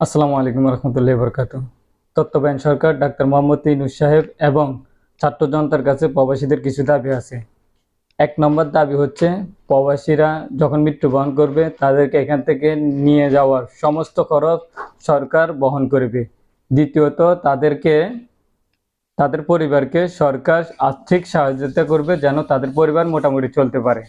আসসালামু আলাইকুম রহমতুল্লাহি বরকাতু। তত্ত্বাবধায়ক সরকার ডাক্তার মোহাম্মদ ইউনূস সাহেব এবং ছাত্র জনতার কাছে প্রবাসীদের কিছু দাবি আছে। ১ নম্বর দাবি হচ্ছে প্রবাসীরা যখন মৃত্যুবরণ করবে তাদেরকে এখান থেকে নিয়ে যাওয়ার সমস্ত খরচ সরকার বহন করবে। দ্বিতীয়ত তাদের পরিবারকে সরকার আর্থিক সহযোগিতা করবে যেন তাদের পরিবার মোটামুটি চলতে পারে।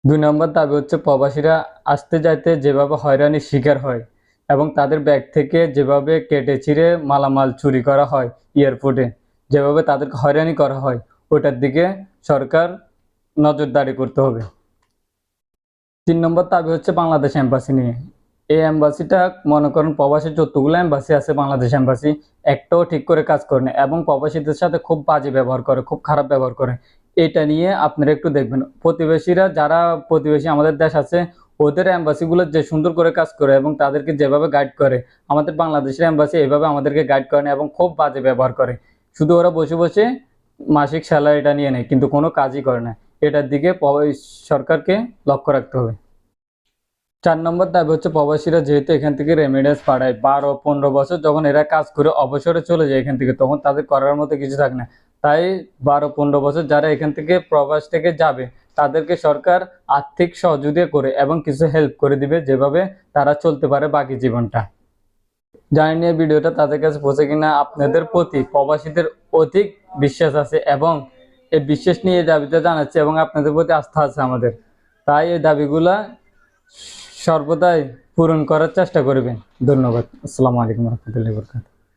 ২ নম্বর দাবি হচ্ছে প্রবাসীরা আসতে যাইতে যেভাবে হয়রানির শিকার হয় এবং তাদের ব্যাগ থেকে যেভাবে কেটে ছিঁড়ে মালামাল চুরি করা হয়, এয়ারপোর্টে যেভাবে তাদেরকে হয়রানি করা হয়, ওটার দিকে সরকার নজরদারি করতে হবে। ৩ নম্বর দাবি হচ্ছে বাংলাদেশ এম্বাসি নিয়ে। এই এম্বাসিটা মনে করেন প্রবাসী যতগুলো এম্বাসি আছে, বাংলাদেশ এম্বাসি একটাও ঠিক করে কাজ করে না এবং প্রবাসীদের সাথে খুব বাজে ব্যবহার করে, খুব খারাপ ব্যবহার করে। এটা নিয়ে আপনারা একটু দেখবেন। প্রতিবেশীরা যারা প্রতিবেশী আমাদের দেশ আছে, ওদের এম্বাসিগুলো যে সুন্দর করে কাজ করে এবং তাদেরকে যেভাবে গাইড করে, আমাদের বাংলাদেশের এম্বাসি এভাবে আমাদেরকে গাইড করে না এবং খুব বাজে ব্যবহার করে। শুধু ওরা বসে বসে মাসিক স্যালারিটা নিয়ে নেয়, কিন্তু কোনো কাজই করে না। এটার দিকে সরকারকে লক্ষ্য রাখতে হবে। ৪ নম্বর দাবি হচ্ছে প্রবাসীরা যেহেতু এখান থেকে রেমিডেন্স পাঠায় ১২-১৫ বছর যখন এরা কাজ করে অবসরে চলে যায় এখান থেকে, তখন তাদের করার মতো কিছু থাকে না। তাই ১২-১৫ বছর যারা এখান থেকে প্রবাস থেকে যাবে তাদেরকে সরকার আর্থিক সহযোগিতা করে এবং কিছু হেল্প করে দিবে, যেভাবে তারা চলতে পারে বাকি জীবনটা। জানি না এই ভিডিওটা তাদের কাছে পৌঁছে কিনা। আপনাদের প্রতি প্রবাসীদের অধিক বিশ্বাস আছে এবং এই বিশ্বাস নিয়ে দাবিটা জানাচ্ছে এবং আপনাদের প্রতি আস্থা আছে আমাদের। তাই এই দাবিগুলা সর্বদাই পূরণ করার চেষ্টা করবেন। ধন্যবাদ। আসসালামু আলাইকুম রহমতুল্লাহি বরকাতুহু।